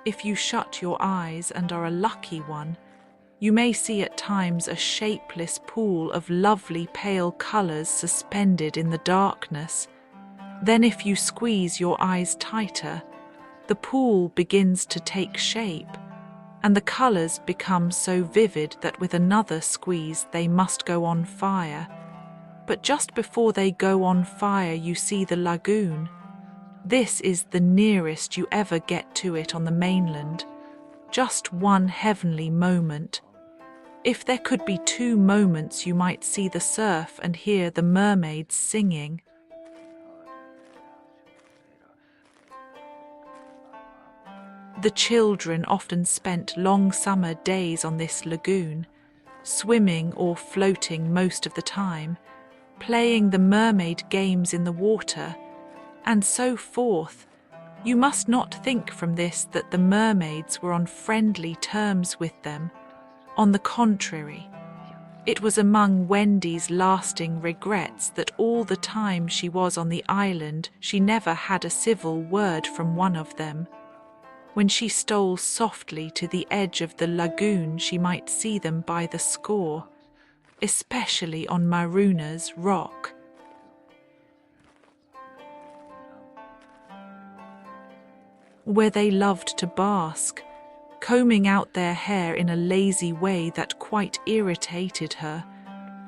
If you shut your eyes and are a lucky one, you may see at times a shapeless pool of lovely pale colours suspended in the darkness. Then if you squeeze your eyes tighter, the pool begins to take shape, and the colours become so vivid that with another squeeze they must go on fire. But just before they go on fire you see the lagoon. This is the nearest you ever get to it on the mainland. Just one heavenly moment. If there could be two moments, you might see the surf and hear the mermaids singing. The children often spent long summer days on this lagoon, swimming or floating most of the time, playing the mermaid games in the water, and so forth. You must not think from this that the mermaids were on friendly terms with them. On the contrary, it was among Wendy's lasting regrets that all the time she was on the island she never had a civil word from one of them. When she stole softly to the edge of the lagoon she might see them by the score, especially on Maruna's rock. Where they loved to bask, combing out their hair in a lazy way that quite irritated her,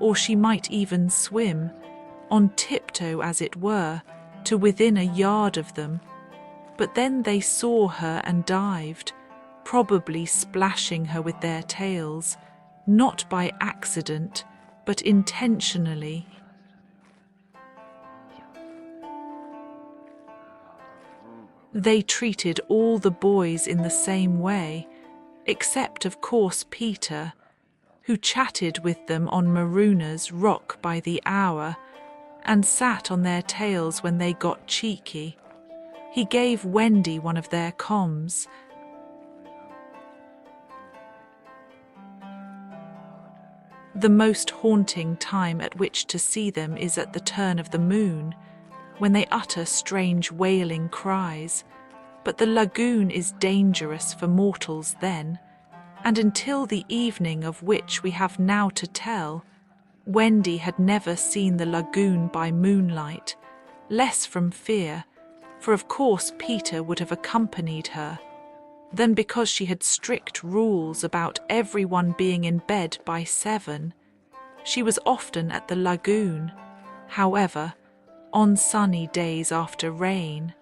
or she might even swim, on tiptoe as it were, to within a yard of them. But then they saw her and dived, probably splashing her with their tails, not by accident, but intentionally. They treated all the boys in the same way, except of course Peter, who chatted with them on Maruna's rock by the hour, and sat on their tails when they got cheeky. He gave Wendy one of their combs. The most haunting time at which to see them is at the turn of the moon, when they utter strange wailing cries, but the lagoon is dangerous for mortals then, and until the evening of which we have now to tell, Wendy had never seen the lagoon by moonlight, less from fear, for of course Peter would have accompanied her, than because she had strict rules about everyone being in bed by 7. She was often at the lagoon, however, on sunny days after rain.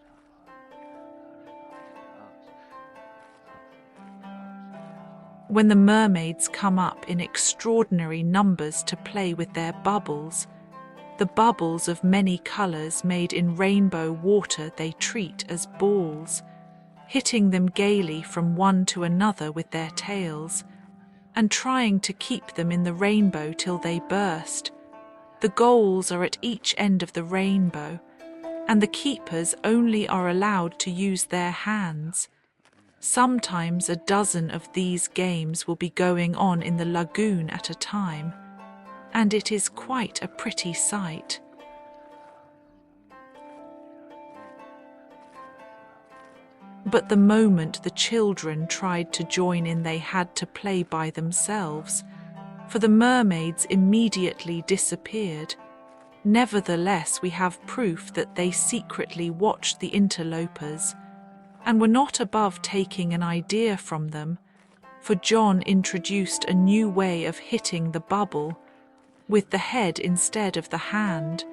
When the mermaids come up in extraordinary numbers to play with their bubbles, the bubbles of many colours made in rainbow water they treat as balls, hitting them gaily from one to another with their tails, and trying to keep them in the rainbow till they burst. The goals are at each end of the rainbow, and the keepers only are allowed to use their hands. Sometimes a dozen of these games will be going on in the lagoon at a time, and it is quite a pretty sight. But the moment the children tried to join in, they had to play by themselves, for the mermaids immediately disappeared. Nevertheless, we have proof that they secretly watched the interlopers, and were not above taking an idea from them, for John introduced a new way of hitting the bubble, with the head instead of the hand,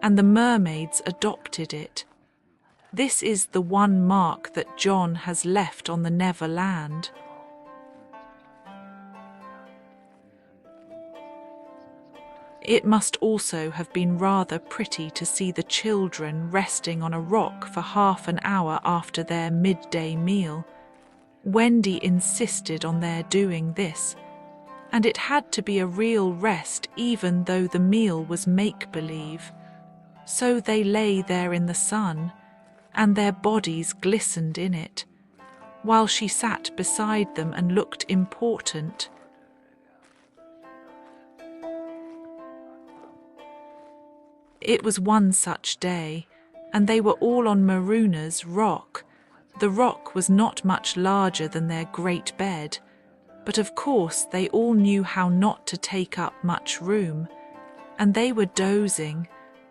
and the mermaids adopted it. This is the one mark that John has left on the Neverland. It must also have been rather pretty to see the children resting on a rock for half an hour after their midday meal. Wendy insisted on their doing this, and it had to be a real rest even though the meal was make-believe. So they lay there in the sun, and their bodies glistened in it, while she sat beside them and looked important. It was one such day, and they were all on Maruna's rock, The rock was not much larger than their great bed, but of course they all knew how not to take up much room, and they were dozing,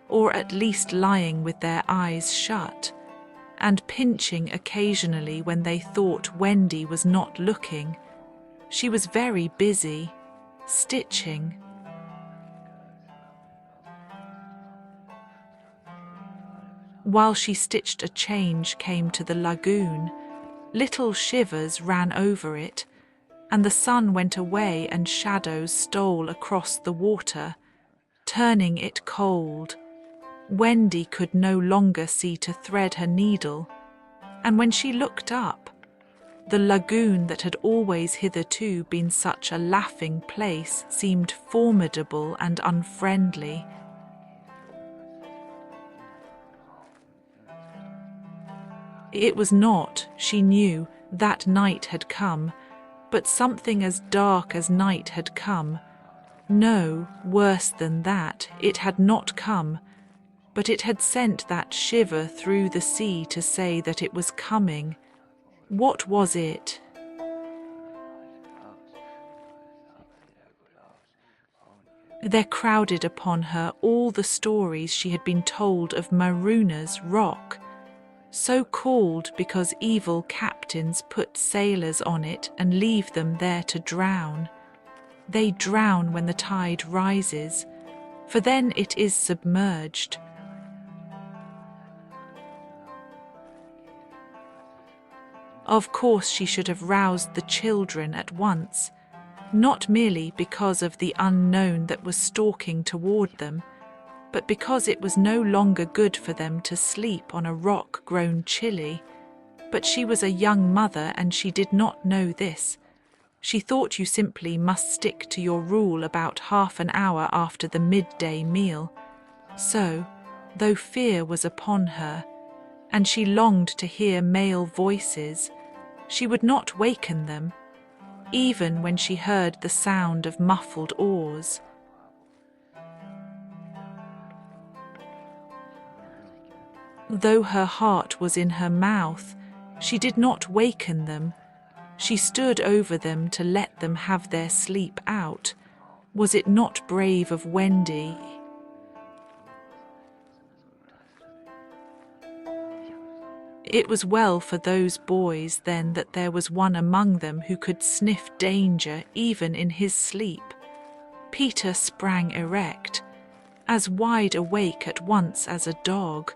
or at least lying with their eyes shut, and pinching occasionally when they thought Wendy was not looking. She was very busy, stitching. While she stitched, a change came to the lagoon. Little shivers ran over it, and the sun went away and shadows stole across the water, turning it cold. Wendy could no longer see to thread her needle, and when she looked up, the lagoon that had always hitherto been such a laughing place seemed formidable and unfriendly. It was not, she knew, that night had come, but something as dark as night had come. No, worse than that, it had not come, but it had sent that shiver through the sea to say that it was coming. What was it? There crowded upon her all the stories she had been told of Maruna's rock, so called because evil captains put sailors on it and leave them there to drown. They drown when the tide rises, for then it is submerged. Of course she should have roused the children at once, not merely because of the unknown that was stalking toward them, but because it was no longer good for them to sleep on a rock grown chilly. But she was a young mother and she did not know this. She thought you simply must stick to your rule about half an hour after the midday meal. So, though fear was upon her, and she longed to hear male voices, she would not waken them, even when she heard the sound of muffled oars. Though her heart was in her mouth, she did not waken them. She stood over them to let them have their sleep out. Was it not brave of Wendy? It was well for those boys then that there was one among them who could sniff danger even in his sleep. Peter sprang erect, as wide awake at once as a dog,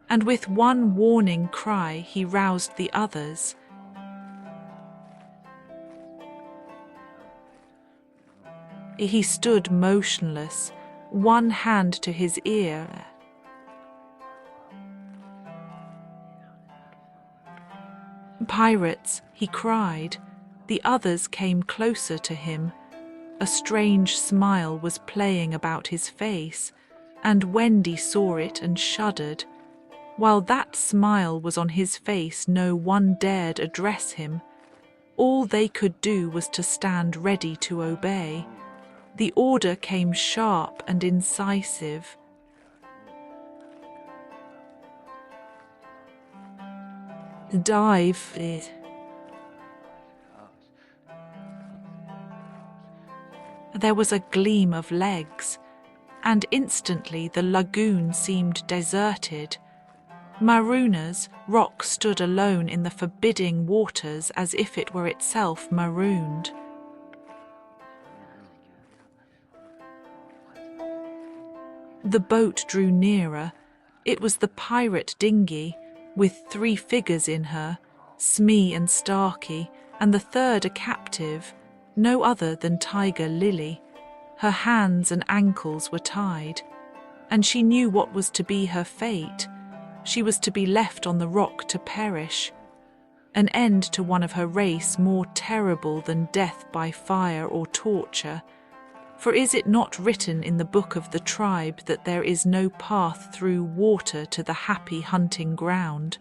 and with one warning cry he roused the others. He stood motionless, one hand to his ear. "Pirates," he cried. The others came closer to him. A strange smile was playing about his face, and Wendy saw it and shuddered. While that smile was on his face, no one dared address him. All they could do was to stand ready to obey. The order came sharp and incisive. Dive it. There was a gleam of legs, and instantly the lagoon seemed deserted. Maruna's rock stood alone in the forbidding waters as if it were itself marooned. The boat drew nearer. It was the pirate dinghy, with 3 figures in her, Smee and Starkey, and the third a captive, no other than Tiger Lily. Her hands and ankles were tied, and she knew what was to be her fate. She was to be left on the rock to perish, an end to one of her race more terrible than death by fire or torture. For is it not written in the book of the tribe that there is no path through water to the happy hunting ground?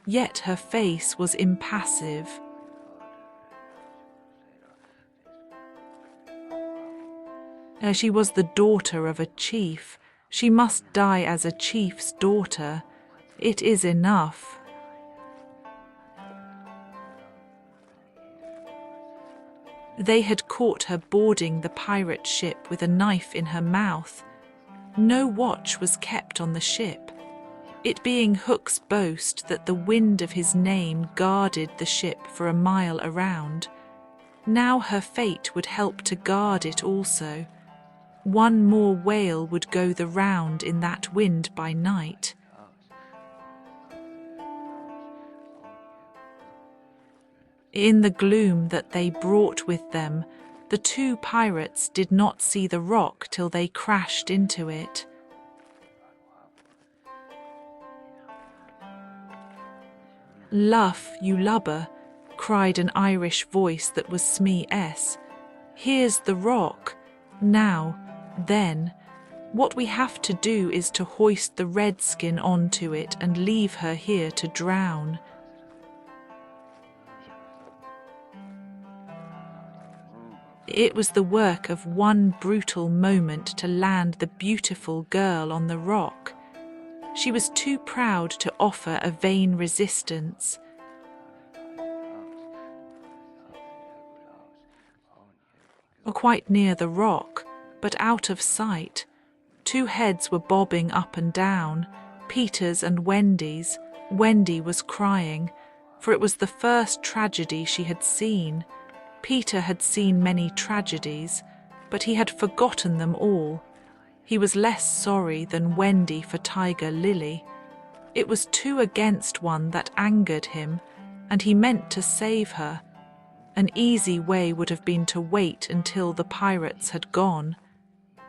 Yet her face was impassive. She was the daughter of a chief. She must die as a chief's daughter. It is enough. They had caught her boarding the pirate ship with a knife in her mouth. No watch was kept on the ship, it being Hook's boast that the wind of his name guarded the ship for a mile around. Now her fate would help to guard it also. One more whale would go the round in that wind by night. In the gloom that they brought with them, the two pirates did not see the rock till they crashed into it. "Luff, you lubber," cried an Irish voice that was Smee-S. "Here's the rock. Now, then, what we have to do is to hoist the redskin onto it and leave her here to drown." It was the work of one brutal moment to land the beautiful girl on the rock. She was too proud to offer a vain resistance. Quite near the rock, but out of sight, two heads were bobbing up and down, Peter's and Wendy's. Wendy was crying, for it was the first tragedy she had seen. Peter had seen many tragedies, but he had forgotten them all. He was less sorry than Wendy for Tiger Lily. It was 2 against 1 that angered him, and he meant to save her. An easy way would have been to wait until the pirates had gone,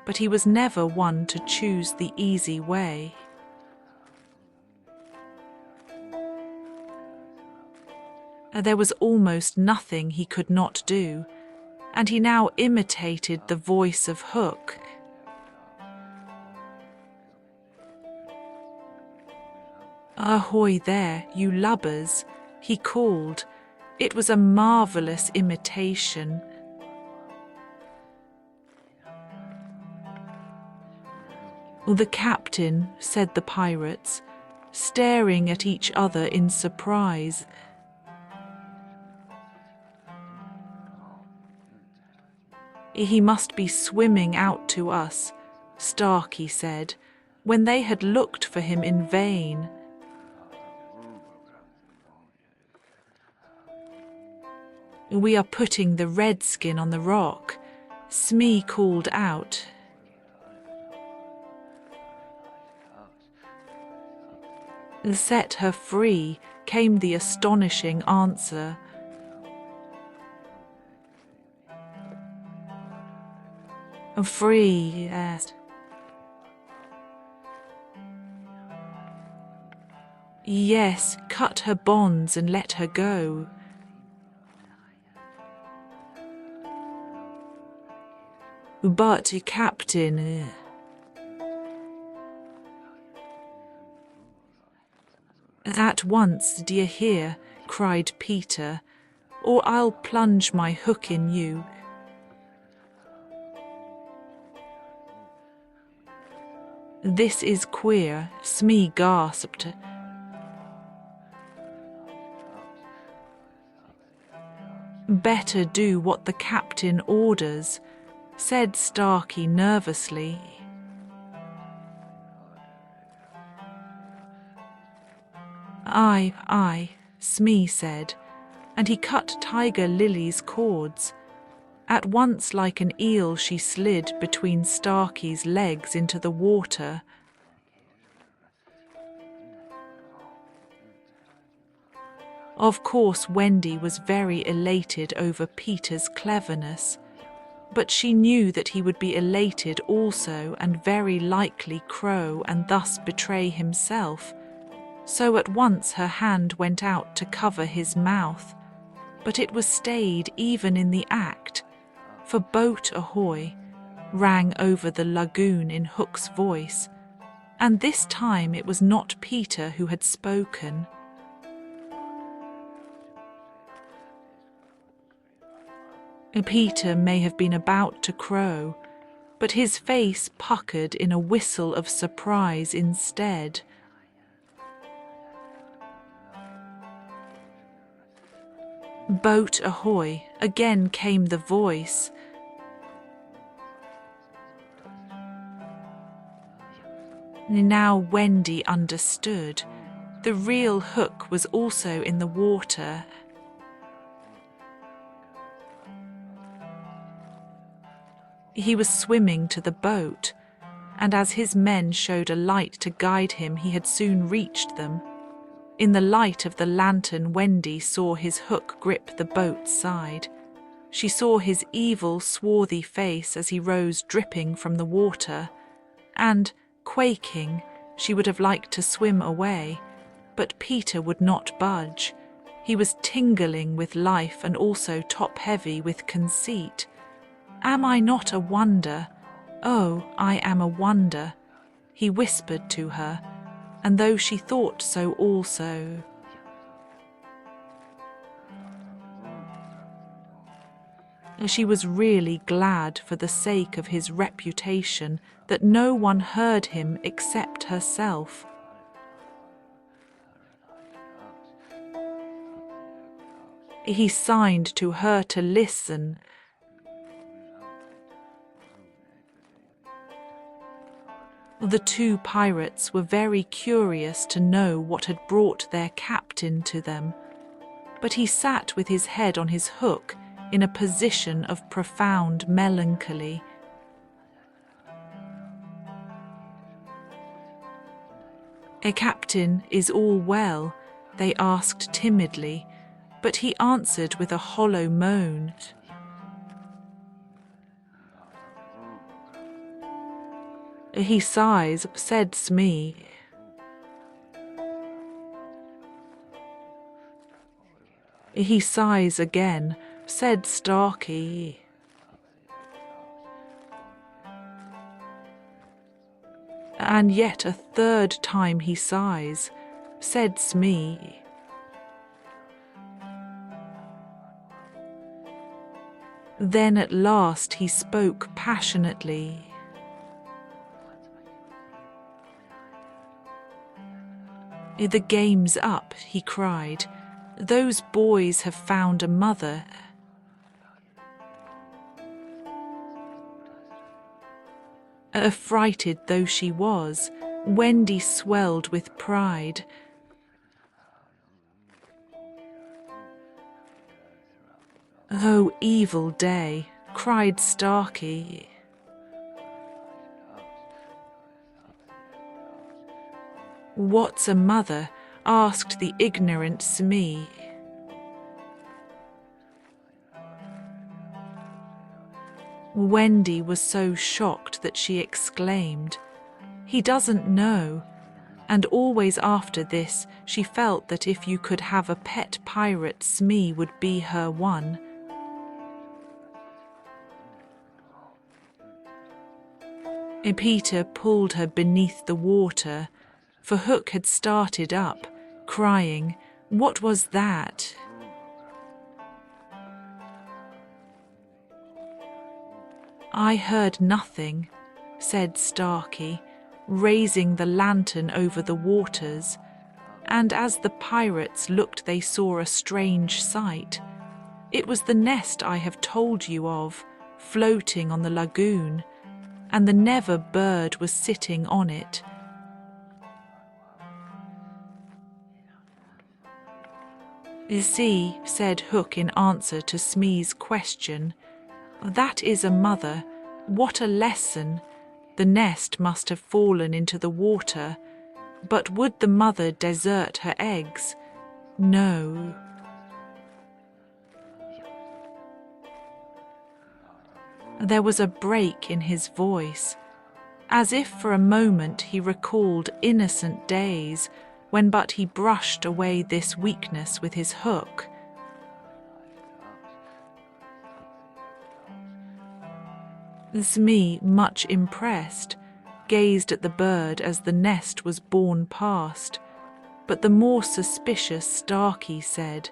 but he was never one to choose the easy way. There was almost nothing he could not do, and he now imitated the voice of Hook. "Ahoy there, you lubbers," he called. It was a marvellous imitation. "The captain," said the pirates, staring at each other in surprise. "He must be swimming out to us," Starkey said, when they had looked for him in vain. "We are putting the redskin on the rock," Smee called out. "Set her free," came the astonishing answer. "Free, yes." "Yes, cut her bonds and let her go." "But, Captain..." "At once, d'ye hear?" cried Peter, "or I'll plunge my hook in you." "This is queer," Smee gasped. "Better do what the captain orders," said Starkey nervously. Aye, Smee said, and he cut Tiger Lily's cords. At once like an eel she slid between Starkey's legs into the water. Of course Wendy was very elated over Peter's cleverness, but she knew that he would be elated also and very likely crow and thus betray himself. So at once her hand went out to cover his mouth, but it was stayed even in the act, for "Boat ahoy" rang over the lagoon in Hook's voice, and this time it was not Peter who had spoken. Peter may have been about to crow, but his face puckered in a whistle of surprise instead. Boat ahoy, again came the voice. Now Wendy understood. The real Hook was also in the water. He was swimming to the boat, and as his men showed a light to guide him, he had soon reached them. In the light of the lantern, Wendy saw his Hook grip the boat's side. She saw his evil, swarthy face as he rose dripping from the water, and, quaking, she would have liked to swim away, but Peter would not budge. He was tingling with life and also top-heavy with conceit. "Am I not a wonder? Oh, I am a wonder," he whispered to her, and though she thought so also. She was really glad for the sake of his reputation that no one heard him except herself. He signed to her to listen. The two pirates were very curious to know what had brought their captain to them, but he sat with his head on his hook in a position of profound melancholy. "Captain, is all well?" they asked timidly, but he answered with a hollow moan. "He sighs," said Smee. "He sighs again," said Starkey. "And yet a third time he sighs," said Smee. Then at last he spoke passionately. "The game's up," he cried. "Those boys have found a mother." Affrighted though she was, Wendy swelled with pride. "Oh, evil day," cried Starkey. "What's a mother?" asked the ignorant Smee. Wendy was so shocked that she exclaimed, "He doesn't know," and always after this she felt that if you could have a pet pirate, Smee would be her one. Peter pulled her beneath the water, for Hook had started up, crying, "What was that?" "I heard nothing," said Starkey, raising the lantern over the waters, and as the pirates looked they saw a strange sight. It was the nest I have told you of, floating on the lagoon, and the Never bird was sitting on it. "You see," said Hook in answer to Smee's question, "that is a mother. What a lesson! The nest must have fallen into the water, but would the mother desert her eggs? No." There was a break in his voice, as if for a moment he recalled innocent days when but he brushed away this weakness with his hook. Smee, much impressed, gazed at the bird as the nest was borne past, but the more suspicious Starkey said,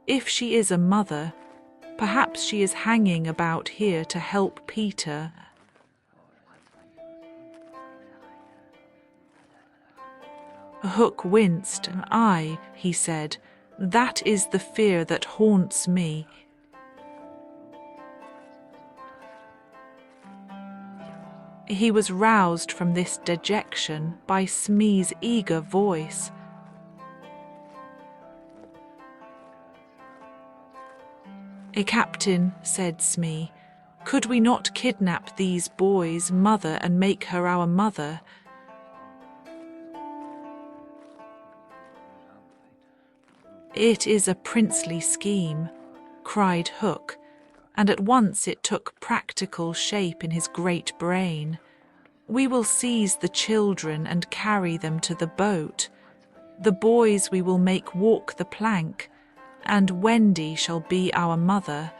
"If she is a mother, perhaps she is hanging about here to help Peter." Hook winced. "Aye," he said, That is the fear that haunts me. He was roused from this dejection by Smee's eager voice. "Captain," said Smee, "could we not kidnap these boys' mother and make her our mother?" "It is a princely scheme," cried Hook, and at once it took practical shape in his great brain. "We will seize the children and carry them to the boat. The boys we will make walk the plank, and Wendy shall be our mother."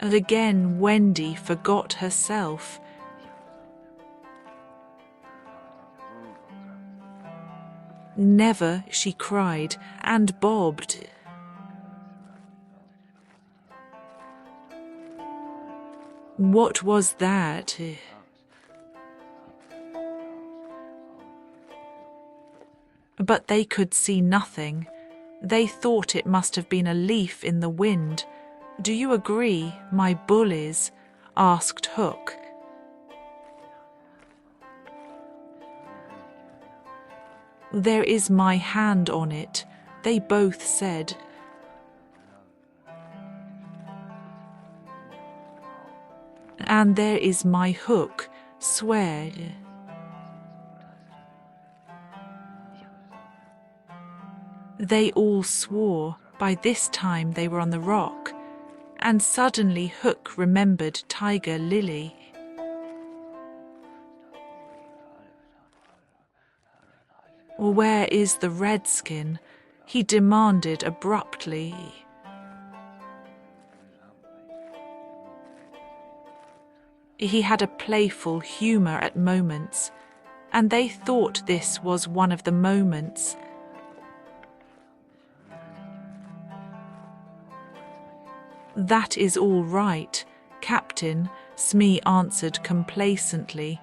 And again Wendy forgot herself. "Never," she cried, and bobbed. What was that? But they could see nothing. They thought it must have been a leaf in the wind. "Do you agree, my bullies?" asked Hook. "There is my hand on it," they both said. "And there is my hook, swear." They all swore. By this time they were on the rock, and suddenly Hook remembered Tiger Lily. "Where is the redskin?" he demanded abruptly. He had a playful humour at moments, and they thought this was one of the moments. "That is all right, Captain," Smee answered complacently.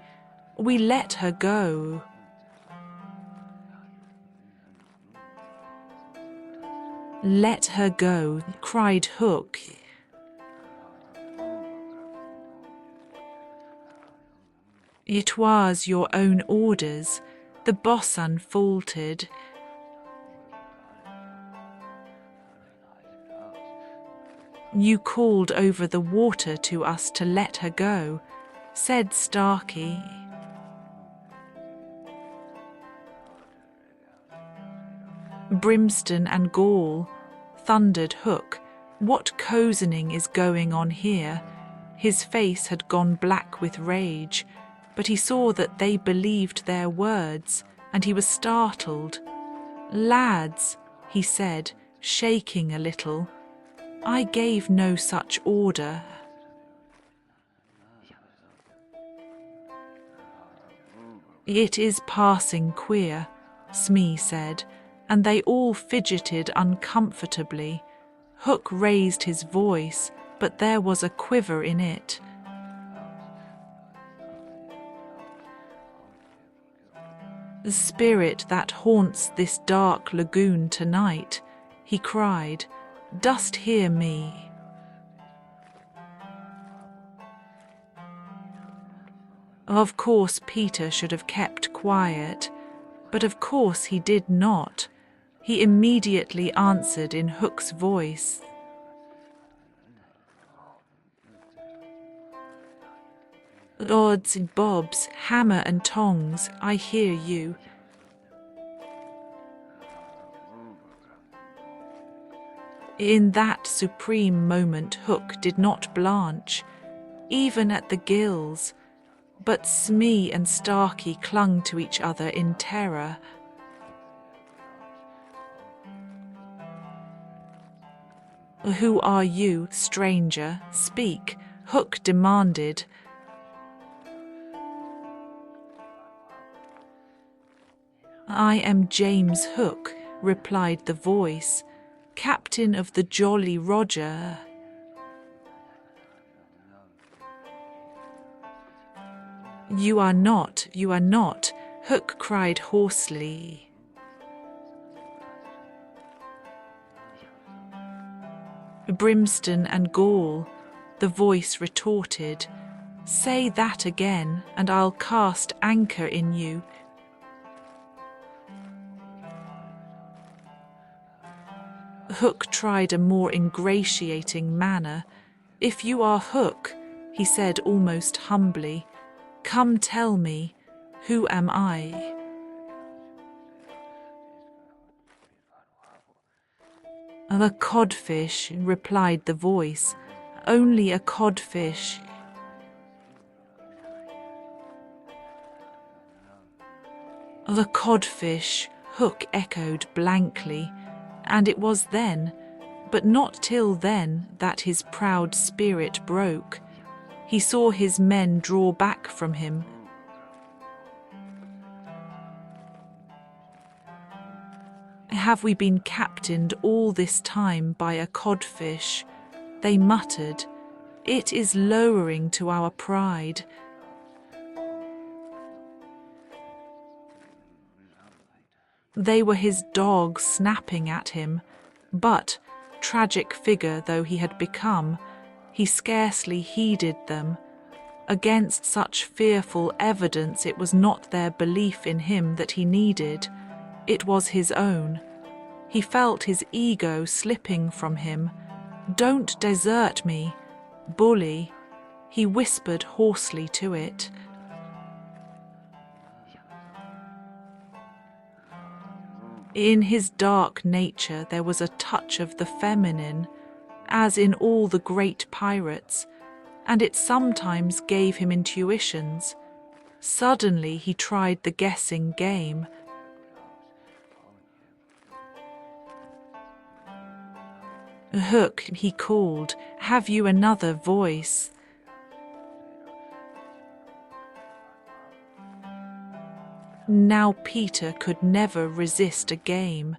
"We let her go." "Let her go," cried Hook. "It was your own orders," the bosun faltered. "You called over the water to us to let her go," said Starkey. "Brimstone and gall," thundered Hook. "What cozening is going on here?" His face had gone black with rage, but he saw that they believed their words, and he was startled. "Lads," he said, shaking a little, "I gave no such order." "It is passing queer," Smee said, and they all fidgeted uncomfortably. Hook raised his voice, but there was a quiver in it. "The spirit that haunts this dark lagoon tonight," he cried, "dost hear me?" Of course Peter should have kept quiet, but of course he did not. He immediately answered in Hook's voice. "Odds and bobs, hammer and tongs, I hear you." In that supreme moment Hook did not blanch, even at the gills, but Smee and Starkey clung to each other in terror. "Who are you, stranger? Speak," Hook demanded. "I am James Hook," replied the voice, "captain of the Jolly Roger." "You are not, Hook cried hoarsely. Brimstone and gall, the voice retorted. Say that again, and I'll cast anchor in you. Hook tried a more ingratiating manner. If you are Hook, he said almost humbly, come tell me, who am I? The codfish, replied the voice, only a codfish. The codfish, Hook echoed blankly, and it was then, but not till then, that his proud spirit broke. He saw his men draw back from him. Have we been captained all this time by a codfish? They muttered. It is lowering to our pride. They were his dogs snapping at him, but, tragic figure though he had become, he scarcely heeded them. Against such fearful evidence it was not their belief in him that he needed, it was his own. He felt his ego slipping from him. Don't desert me, bully, he whispered hoarsely to it. In his dark nature there was a touch of the feminine, as in all the great pirates, and it sometimes gave him intuitions. Suddenly he tried the guessing game. Hook, he called, have you another voice? Now Peter could never resist a game,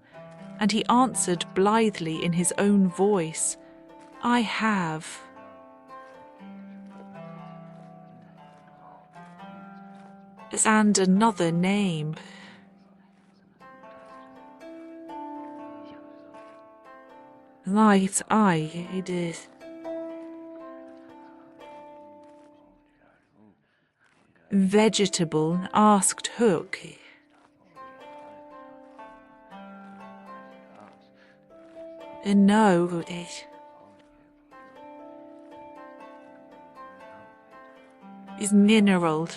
and he answered blithely in his own voice, I have. And another name. Right, I did. Vegetable, asked Hook. No, is mineral.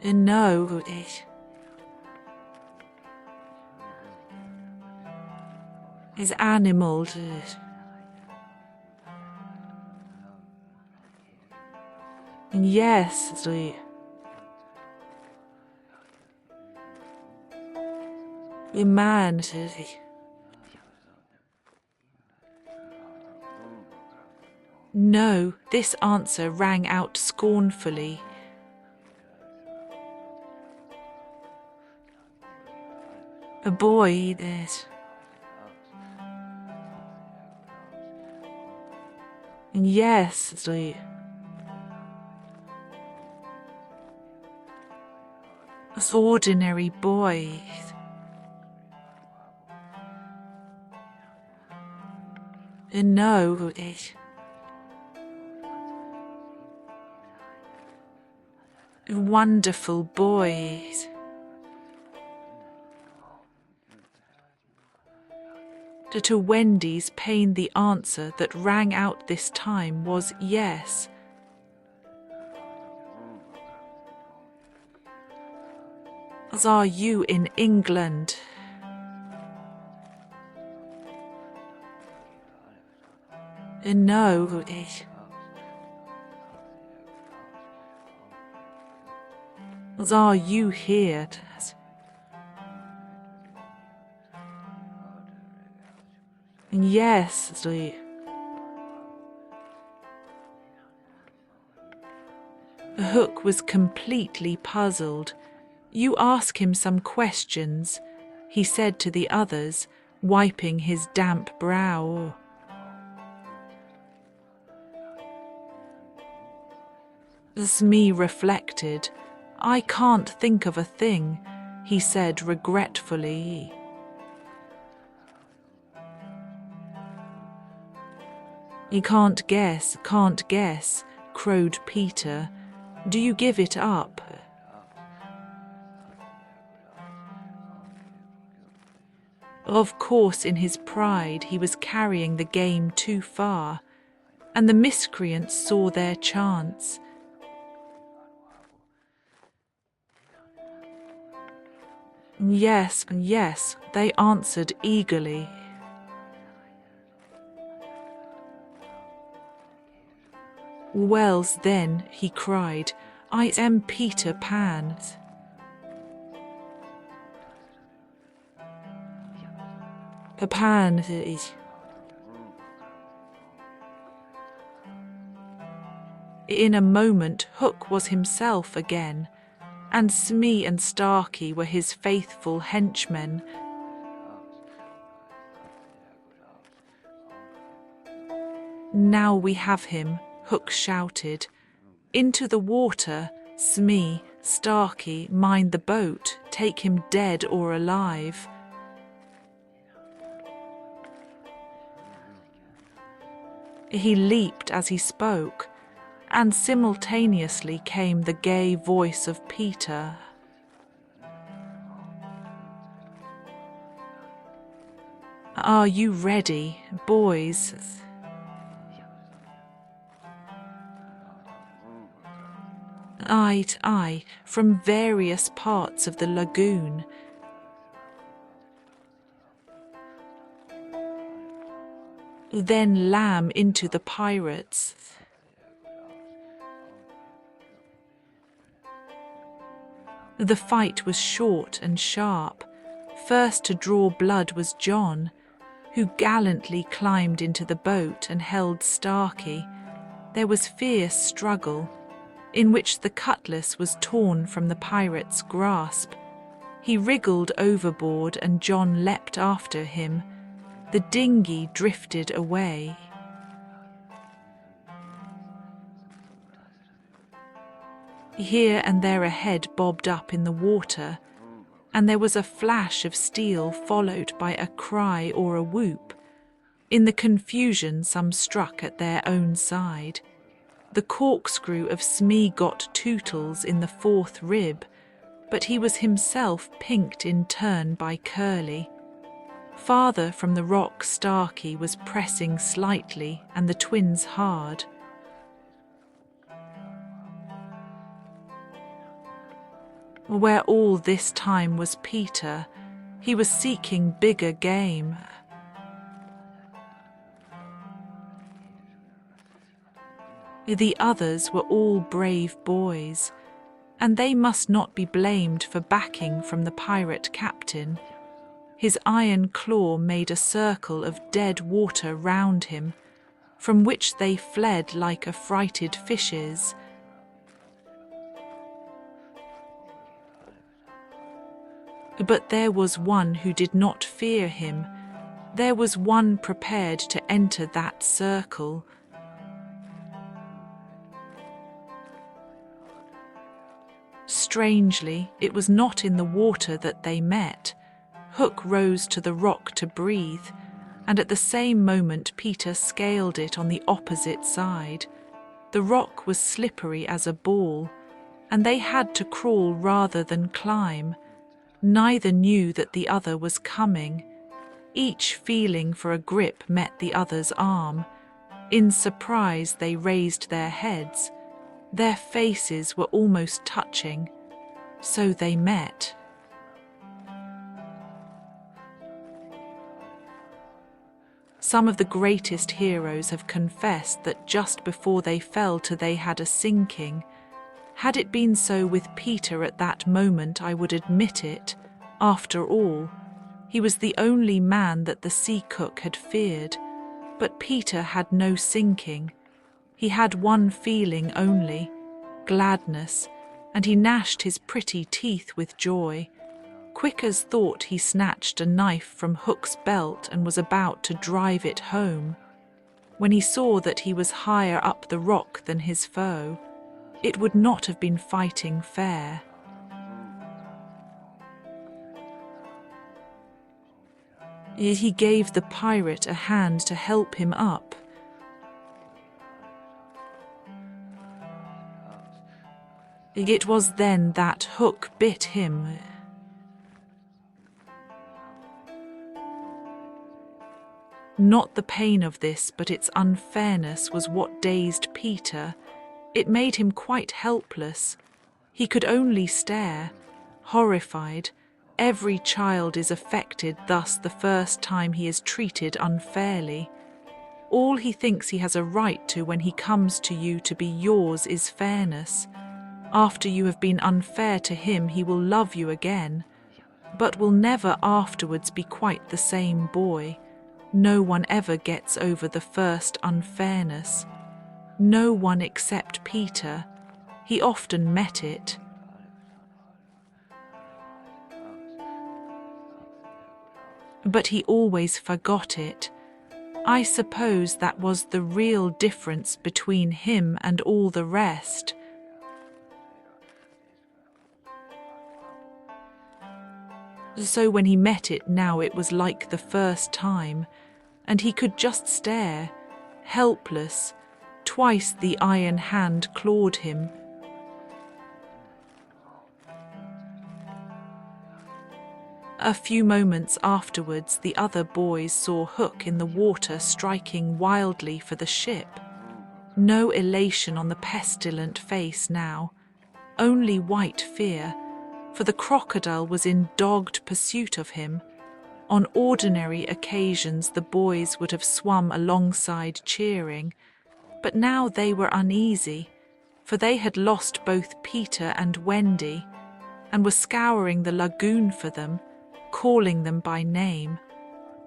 No, is animal. Yes, a man. No, this answer rang out scornfully. A boy, that. Yes, an ordinary boy. No, wonderful boys. To Wendy's pain the answer that rang out this time was yes. As are you in England? No. As are you here? Yes, Hook was completely puzzled. You ask him some questions, he said to the others, wiping his damp brow. Smee reflected. "I can't think of a thing," he said regretfully. "You can't guess, crowed Peter. "Do you give it up?" Of course, in his pride, he was carrying the game too far, and the miscreants saw their chance. "Yes, yes," they answered eagerly. "Wells, then," he cried, "I am Peter Pan." Pan. In a moment Hook was himself again, and Smee and Starkey were his faithful henchmen. "Now we have him," Hook shouted. "Into the water, Smee, Starkey, mind the boat, take him dead or alive." He leaped as he spoke, and simultaneously came the gay voice of Peter. "Are you ready, boys?" Aye, from various parts of the lagoon. Then Lamb into the pirates. The fight was short and sharp. First to draw blood was John, who gallantly climbed into the boat and held Starkey. There was fierce struggle, in which the cutlass was torn from the pirate's grasp. He wriggled overboard and John leapt after him. The dinghy drifted away. Here and there a head bobbed up in the water, and there was a flash of steel followed by a cry or a whoop. In the confusion some struck at their own side. The corkscrew of Smee got Tootles in the fourth rib, but he was himself pinked in turn by Curly. Farther from the rock Starkey was pressing slightly and the twins hard. Where all this time was Peter, he was seeking bigger game. The others were all brave boys, and they must not be blamed for backing from the pirate captain. His iron claw made a circle of dead water round him, from which they fled like affrighted fishes. But there was one who did not fear him. There was one prepared to enter that circle. Strangely, it was not in the water that they met. Hook rose to the rock to breathe, and at the same moment Peter scaled it on the opposite side. The rock was slippery as a ball, and they had to crawl rather than climb. Neither knew that the other was coming. Each feeling for a grip met the other's arm. In surprise they raised their heads. Their faces were almost touching, so they met. Some of the greatest heroes have confessed that just before they fell they had a sinking. Had it been so with Peter at that moment, I would admit it. After all, he was the only man that the sea cook had feared. But Peter had no sinking. He had one feeling only, gladness, and he gnashed his pretty teeth with joy. Quick as thought he snatched a knife from Hook's belt and was about to drive it home, when he saw that he was higher up the rock than his foe. It would not have been fighting fair. He gave the pirate a hand to help him up. It was then that Hook bit him. Not the pain of this, but its unfairness was what dazed Peter. It made him quite helpless. He could only stare, horrified. Every child is affected thus the first time he is treated unfairly. All he thinks he has a right to when he comes to you to be yours is fairness. After you have been unfair to him, he will love you again, but will never afterwards be quite the same boy. No one ever gets over the first unfairness. No one except Peter. He often met it. But he always forgot it. I suppose that was the real difference between him and all the rest. So when he met it now, it was like the first time, and he could just stare, helpless. Twice the iron hand clawed him. A few moments afterwards, the other boys saw Hook in the water striking wildly for the ship. No elation on the pestilent face now, only white fear, for the crocodile was in dogged pursuit of him. On ordinary occasions the boys would have swum alongside cheering, but now they were uneasy, for they had lost both Peter and Wendy, and were scouring the lagoon for them, calling them by name.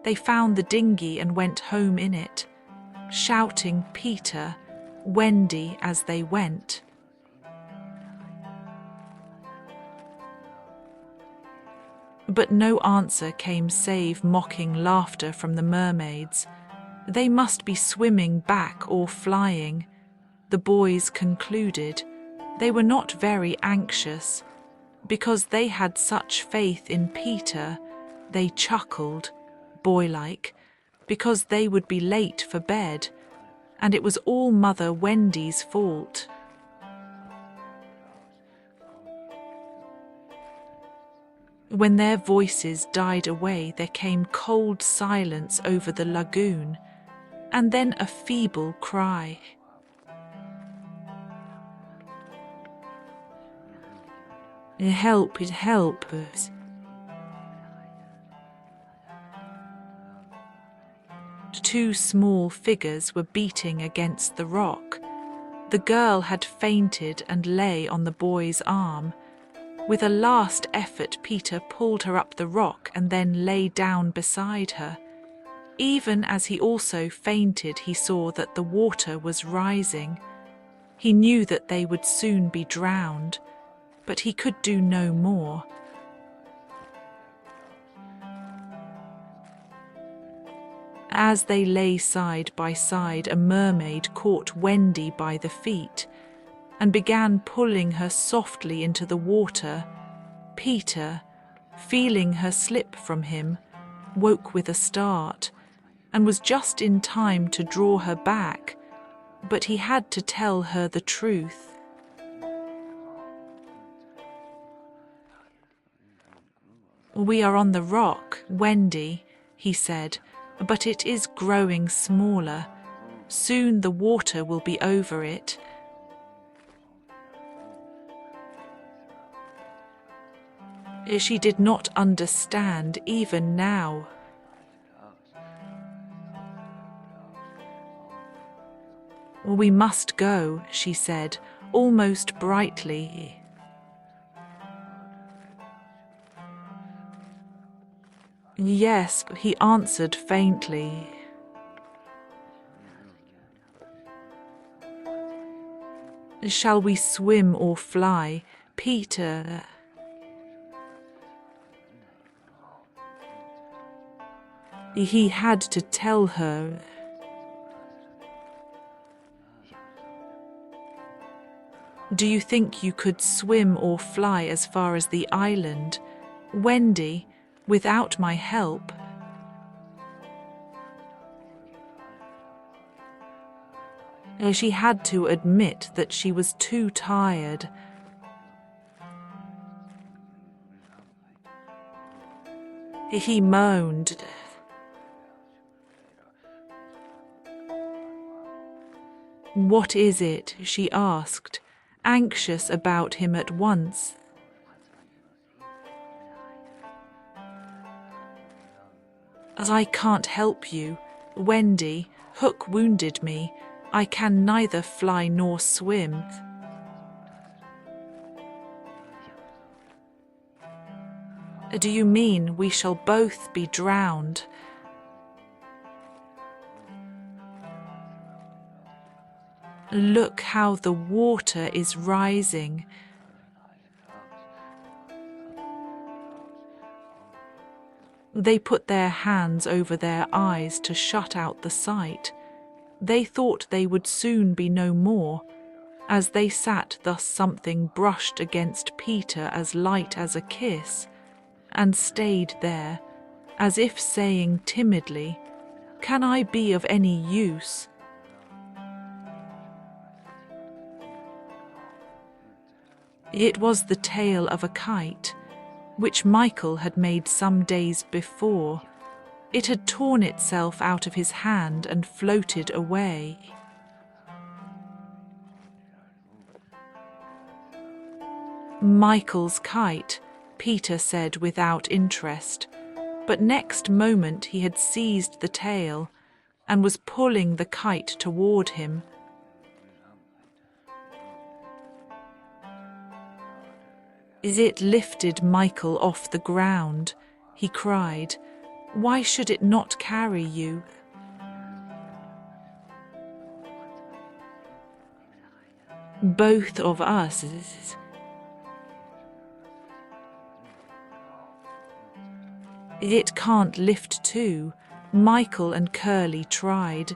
They found the dinghy and went home in it, shouting Peter, Wendy as they went. But no answer came save mocking laughter from the mermaids. They must be swimming back or flying, the boys concluded. They were not very anxious. Because they had such faith in Peter, they chuckled, boylike, because they would be late for bed, and it was all Mother Wendy's fault. When their voices died away, there came cold silence over the lagoon, and then a feeble cry. Help, help us. Two small figures were beating against the rock. The girl had fainted and lay on the boy's arm. With a last effort, Peter pulled her up the rock and then lay down beside her. Even as he also fainted, he saw that the water was rising. He knew that they would soon be drowned, but he could do no more. As they lay side by side, a mermaid caught Wendy by the feet and began pulling her softly into the water. Peter, feeling her slip from him, woke with a start and was just in time to draw her back, but he had to tell her the truth. "We are on the rock, Wendy," he said, "but it is growing smaller. Soon the water will be over it." She did not understand even now. "We must go," she said, almost brightly. "Yes," he answered faintly. "Shall we swim or fly, Peter?" He had to tell her. Do you think you could swim or fly as far as the island, Wendy, without my help? She had to admit that she was too tired. He moaned. What is it? She asked, anxious about him at once. As I can't help you, Wendy, Hook wounded me. I can neither fly nor swim. Do you mean we shall both be drowned? Look how the water is rising. They put their hands over their eyes to shut out the sight. They thought they would soon be no more. As they sat thus, something brushed against Peter as light as a kiss, and stayed there, as if saying timidly, "Can I be of any use?" It was the tail of a kite, which Michael had made some days before. It had torn itself out of his hand and floated away. Michael's kite, Peter said without interest, but next moment he had seized the tail and was pulling the kite toward him. It lifted Michael off the ground. He cried, "Why should it not carry you?" Both of us. It can't lift too. Michael and Curly tried.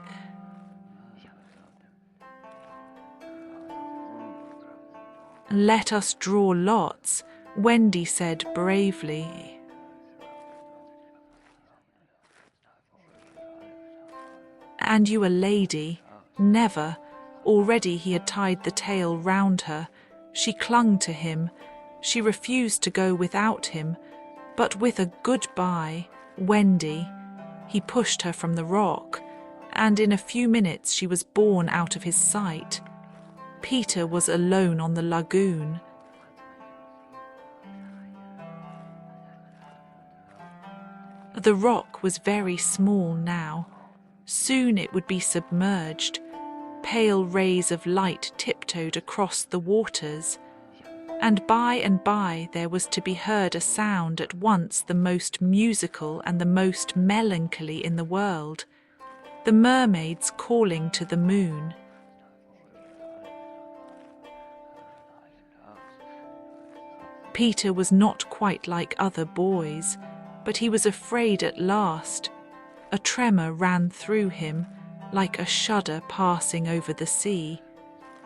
Let us draw lots, Wendy said bravely. And you a lady? Never. Already he had tied the tail round her. She clung to him. She refused to go without him. But with a goodbye, Wendy, he pushed her from the rock, and in a few minutes she was borne out of his sight. Peter was alone on the lagoon. The rock was very small now. Soon it would be submerged. Pale rays of light tiptoed across the waters, and by there was to be heard a sound at once the most musical and the most melancholy in the world, the mermaids calling to the moon. Peter was not quite like other boys, but he was afraid at last. A tremor ran through him, like a shudder passing over the sea.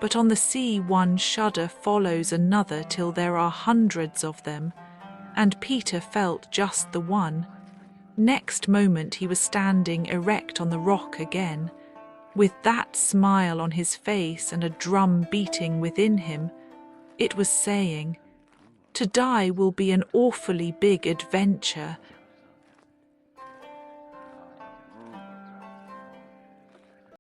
But on the sea one shudder follows another till there are hundreds of them, and Peter felt just the one. Next moment he was standing erect on the rock again, with that smile on his face and a drum beating within him. It was saying, "To die will be an awfully big adventure,